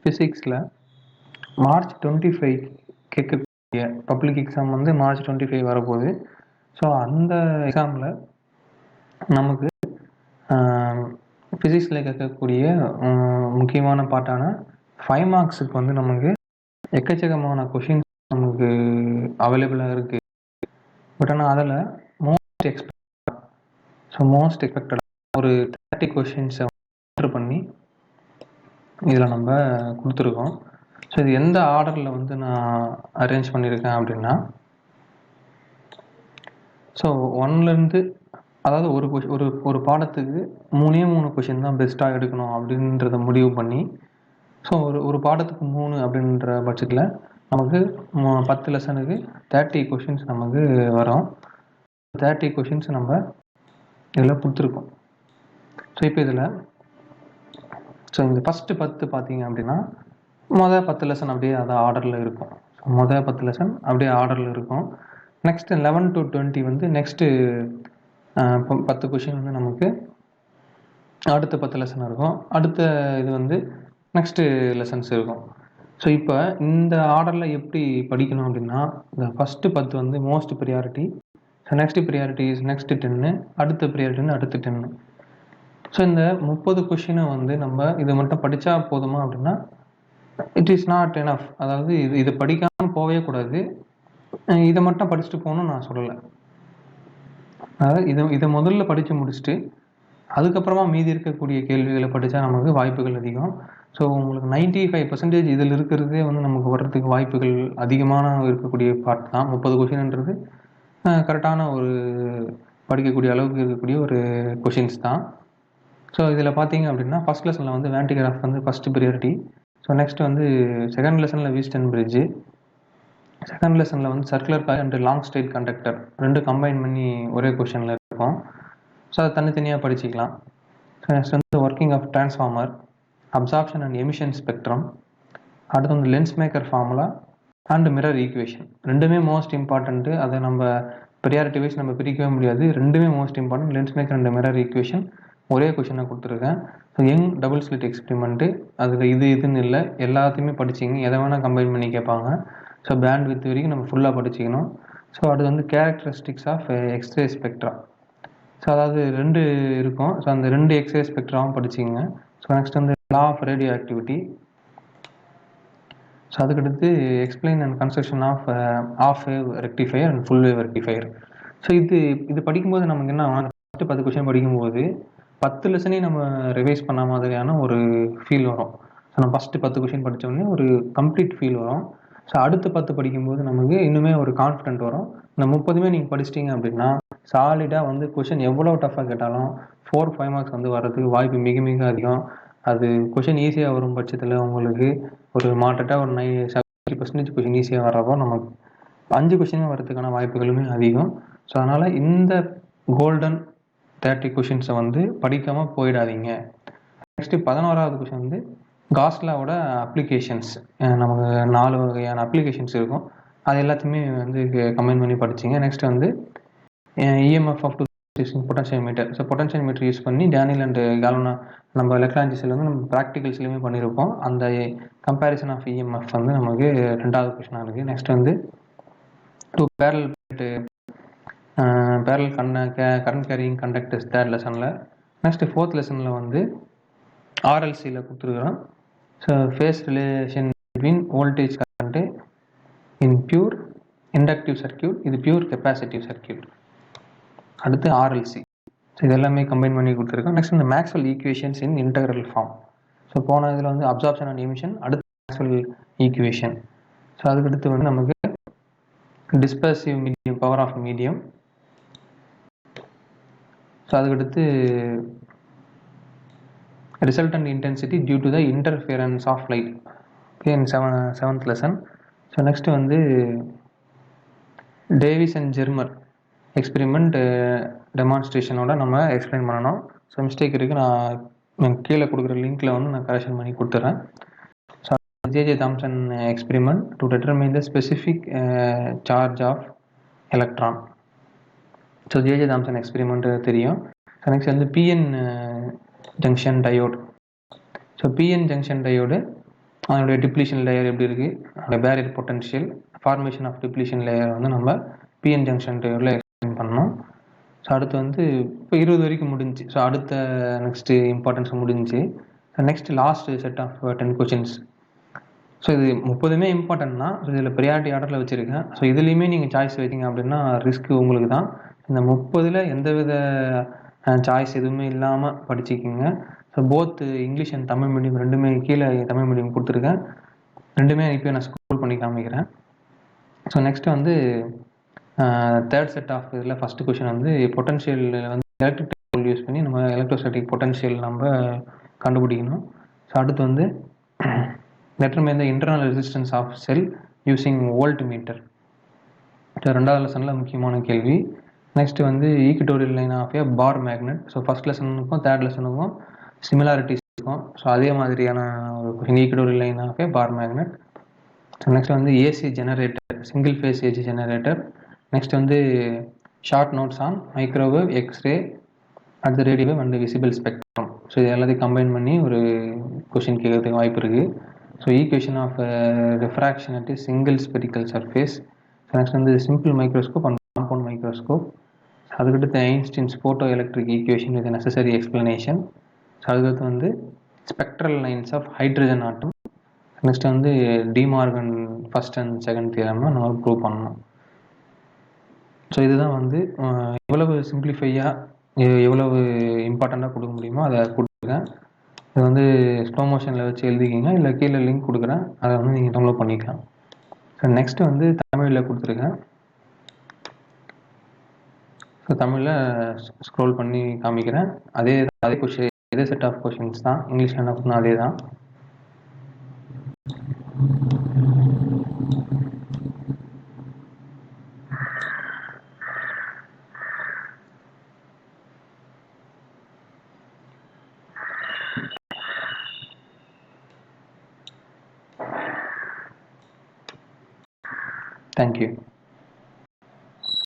ஃபிசிக்ஸில் மார்ச் 25 கேட்கக்கூடிய public exam வந்து மார்ச் 25 வரப்போகுது. ஸோ அந்த எக்ஸாமில் நமக்கு ஃபிசிக்ஸில் கேட்கக்கூடிய முக்கியமான பார்ட்டான 5 மார்க்ஸுக்கு வந்து நமக்கு எக்கச்சக்கமான கொஷின்ஸ் நமக்கு அவைலபிளாக இருக்குது. பட் ஆனால் அதில் மோஸ்ட் எக்ஸ்பெக்டட் ஒரு 30 கொஷின்ஸை என்டர் பண்ணி இதில் நம்ம கொடுத்துருக்கோம். ஸோ இது எந்த ஆர்டரில் வந்து நான் அரேஞ்ச் பண்ணியிருக்கேன் அப்படின்னா, ஸோ 1லேருந்து அதாவது ஒரு பாடத்துக்கு 3 கொஷின் தான் பெஸ்ட்டாக எடுக்கணும் அப்படின்றத முடிவு பண்ணி, ஸோ ஒரு பாடத்துக்கு 3 அப்படின்ற பட்சத்தில் நமக்கு 10 லெசனுக்கு 30 கொஷின்ஸ் நமக்கு வரும். 30 கொஷின்ஸ் நம்ம இதில் கொடுத்துருக்கோம். ஸோ இப்போ இதில் இந்த ஃபஸ்ட்டு 10 பார்த்தீங்க அப்படின்னா மொதல் 10 லெசன் அப்படியே அது ஆர்டரில் இருக்கும். மொதல் 10 லெசன் அப்படியே ஆர்டரில் இருக்கும். நெக்ஸ்ட்டு 11 to 20 வந்து நெக்ஸ்ட்டு 10 கொஷின் வந்து நமக்கு அடுத்த 10 லெசன் இருக்கும். அடுத்த இது வந்து நெக்ஸ்ட்டு லெசன்ஸ் இருக்கும். ஸோ இப்போ இந்த ஆர்டரில் எப்படி படிக்கணும் அப்படின்னா, இந்த ஃபஸ்ட்டு 10 வந்து most priority, so next priority is next 10, அடுத்த ப்ரியாரிட்டி வந்து அடுத்த 10. ஸோ இந்த 30 கொஷினை வந்து நம்ம இதை மட்டும் படித்தா போதுமா அப்படின்னா, இட் இஸ் நாட் எனஃப். அதாவது இதை படிக்காமல் போகவே கூடாது. இதை மட்டும் படிச்சுட்டு போகணும்னு நான் சொல்லலை. அதாவது இதை முதல்ல படித்து முடிச்சுட்டு அதுக்கப்புறமா மீதி இருக்கக்கூடிய கேள்விகளை படித்தா நமக்கு வாய்ப்புகள் அதிகம். ஸோ உங்களுக்கு 95% இதில் இருக்கிறதே வந்து நமக்கு வர்றதுக்கு வாய்ப்புகள் அதிகமான இருக்கக்கூடிய பார்ட் தான் 30 கொஷின்ன்றது. கரெக்டான ஒரு படிக்கக்கூடிய அளவுக்கு இருக்கக்கூடிய ஒரு கொஷின்ஸ் தான். ஸோ இதில் பார்த்தீங்க அப்படின்னா ஃபஸ்ட் லெசனில் வந்து Van de Graaff வந்து ஃபஸ்ட்டு ப்ரியாரிட்டி. ஸோ நெக்ஸ்ட் வந்து செகண்ட் லெசனில் வீஸ்டன் பிரிட்ஜு, செகண்ட் லெசனில் வந்து circular coil and long straight conductor 2 combine பண்ணி ஒரே கொஷனில் இருக்கும். ஸோ அதை தனித்தனியாக படிச்சிக்கலாம். ஸோ நெக்ஸ்ட் வந்து working of transformer, absorption and emission spectrum, அடுத்து வந்து lens maker formula and mirror equation. ரெண்டுமே மோஸ்ட் இம்பார்ட்டண்ட்டு. அதை நம்ம ப்ரியாரிட்டி வைஸ் நம்ம பிரிக்கவே முடியாது. ரெண்டுமே most important. Lens maker and mirror equation ஒரே கொஷினை கொடுத்துருக்கேன். So young double slit experiment, அதில் இதுன்னு இல்லை, எல்லாத்தையுமே படிச்சிங்க. எதை வேணால் கம்பைன் பண்ணி கேட்பாங்க. ஸோ பேண்ட் வித் வரைக்கும் நம்ம ஃபுல்லாக படிச்சிக்கணும். ஸோ அது வந்து characteristics of x-ray spectra. So அதாவது 2 இருக்கும். ஸோ அந்த 2 எக்ஸ்ரே ஸ்பெக்ட்ராவும் படிச்சிங்க. ஸோ நெக்ஸ்ட் வந்து law of radio so அதுக்கடுத்து explain and construction of half wave rectifier and full wave rectifier. So இது படிக்கும்போது நமக்கு என்ன ஃபஸ்ட்டு 10 கொஷின் படிக்கும்போது 10 லெசனையும் நம்ம ரிவைஸ் பண்ண மாதிரியான ஒரு ஃபீல் வரும். ஸோ நம்ம ஃபஸ்ட்டு 10 கொஷின் படித்தோடனே ஒரு கம்ப்ளீட் ஃபீல் வரும். ஸோ அடுத்து 10 படிக்கும்போது நமக்கு இன்னுமே ஒரு கான்ஃபிடென்ட் வரும். இந்த 30மே நீங்கள் படிச்சிட்டிங்க அப்படின்னா சாலிடாக வந்து கொஷின் எவ்வளோ டஃப்பாக கேட்டாலும் 4-5 மார்க்ஸ் வந்து வர்றதுக்கு வாய்ப்பு மிக மிக அதிகம். அது கொஷின் ஈஸியாக வரும் பட்சத்தில் உங்களுக்கு ஒரு மாட்டட்டாக ஒரு 70% கொஷின் ஈஸியாக வர்றப்போ நமக்கு 5 கொஷினே வர்றதுக்கான வாய்ப்புகளுமே அதிகம். ஸோ அதனால் இந்த கோல்டன் 30 கொஷின்ஸை வந்து படிக்காமல் போயிடாதீங்க. நெக்ஸ்ட்டு 11வது கொஷின் வந்து காஸ்லாவோட அப்ளிகேஷன்ஸ். நமக்கு 4 வகையான அப்ளிகேஷன்ஸ் இருக்கும். அது எல்லாத்தையுமே வந்து கம்பைன் பண்ணி படிச்சிங்க. நெக்ஸ்ட் வந்து EMF of potential meter. So potential meter use பண்ணி டேனியல் அண்ட் கால்வனா நம்ம எலக்ட்ரானிக்ஸில் வந்து நம்ம ப்ராக்டிகல்ஸ்லையுமே பண்ணியிருப்போம். அந்த கம்பேரிசன் ஆஃப் இஎம்எஃப் வந்து நமக்கு 2வது கொஷினாக இருக்குது. நெக்ஸ்ட் வந்து 2 barrel current carrying conductors 3rd லெசனில். நெக்ஸ்ட்டு 4th லெசனில் வந்து ஆர்எல்சியில் கொடுத்துருக்குறோம். So phase relation between voltage current in pure inductive circuit, இது பியூர் கெப்பாசிட்டிவ் சர்க்கியூட். அடுத்து ஆர்எல்சி. ஸோ இது எல்லாமே கம்பைன் பண்ணி கொடுத்துருக்கோம். நெக்ஸ்ட் இந்த Maxwell equations in integral form. So போன இதில் வந்து அப்சார்ப்ஷன் அண்ட் எமிஷன், அடுத்து மேக்ஸ்வெல் ஈக்குவேஷன். ஸோ அதுக்கடுத்து வந்து நமக்கு dispersive medium, power of medium. So அதுக்கடுத்து resultant intensity due to the interference of light. Okay, in 7th lesson. So next வந்து Davis and Germer experiment டெமான்ஸ்ட்ரேஷனோட நம்ம எக்ஸ்பிளைன் பண்ணணும். So mistake இருக்குது, நான் கீழே கொடுக்குற லிங்க்கில் வந்து நான் கரெக்ஷன் பண்ணி கொடுத்துட்றேன். So J Thomson experiment to determine the specific charge of electron. So J Thomson experiment தெரியும். ஸோ நெக்ஸ்ட் வந்து PN junction diode. So PN junction diode அதனுடைய டிப்ளீஷன் லேயர் எப்படி இருக்குது, அதோட barrier potential, formation of depletion layer வந்து நம்ம PN junction table explain பண்ணோம். So அடுத்து வந்து இப்போ 20 வரைக்கும் முடிஞ்சு. ஸோ அடுத்த நெக்ஸ்ட்டு இம்பார்ட்டன்ஸ் முடிஞ்சு. So next last set of 10 questions. So இது 30மே இம்பார்ட்டன்ட் தான். ஸோ இதில் ப்ரியாரிட்டி ஆர்டரில் வச்சுருக்கேன். ஸோ இதுலேயுமே நீங்கள் சாய்ஸ் வைக்கிங்க அப்படின்னா ரிஸ்க் உங்களுக்கு தான். இந்த 30ல் எந்தவித சாய்ஸ் எதுவுமே இல்லாமல் படிச்சுக்கிங்க. So both English and Tamil medium ரெண்டுமே கீழே தமிழ் மீடியம் கொடுத்துருக்கேன். ரெண்டுமே இப்போ நான் ஸ்க்ரோல் பண்ணி காமிக்கிறேன். ஸோ நெக்ஸ்ட்டு வந்து தேர்ட் செட் ஆஃப் இதில் ஃபஸ்ட்டு கொஷின் வந்து பொட்டன்ஷியலில் வந்து எலக்ட்ரிக் டேபிள் யூஸ் பண்ணி நம்ம எலக்ட்ரோஸ்டாட்டிக் பொட்டன்ஷியல் நம்ம கண்டுபிடிக்கணும். ஸோ அடுத்து வந்து determine the internal resistance of cell using voltmeter. So ரெண்டாவது லெசனில் முக்கியமான கேள்வி. நெக்ஸ்ட் வந்து equatorial line of a bar magnet. So first லெசனுக்கும் தேர்ட் லெசனுக்கும் சிமிலாரிட்டிஸ் இருக்கும். ஸோ அதே மாதிரியான ஒரு question, equatorial line of a bar magnet. So next வந்து AC generator, single phase AC generator. Next வந்து short notes on microwave, x-ray, அடுத்த radio wave and visible spectrum. So இது எல்லாத்தையும் கம்பைன் பண்ணி ஒரு கொஷின் கேட்கறதுக்கு வாய்ப்பு இருக்குது. So equation of refraction at single spherical surface. So next வந்து simple microscope and compound microscope. அதுக்கடுத்து Einstein's photoelectric equation with necessary explanation. So அதுக்கடுத்து வந்து spectral lines of hydrogen atom. Next வந்து டிமார்கன் ஃபஸ்ட் அண்ட் செகண்ட் தியரம்னா நம்ம prove பண்ணணும். So இதுதான் வந்து எவ்வளவு சிம்பிளிஃபையாக எவ்வளவு இம்பார்ட்டண்ட்டாக கொடுக்க முடியுமோ அதை கொடுத்துருக்கேன். இது வந்து ஸ்லோ மோஷனில் வச்சு எழுதிக்கிங்க, இல்லை கீழே லிங்க் கொடுக்குறேன், அதை வந்து நீங்கள் டவுன்லோட் பண்ணிக்கலாம். ஸோ நெக்ஸ்ட்டு வந்து தமிழில் கொடுத்துருக்கேன். ஸோ தமிழில் ஸ்க்ரோல் பண்ணி காமிக்கிறேன். அதே கொஷின், இதே செட் ஆஃப் கொஷின்ஸ் தான். இங்கிலீஷில் என்ன பண்ணால் அதே தான். Thank you.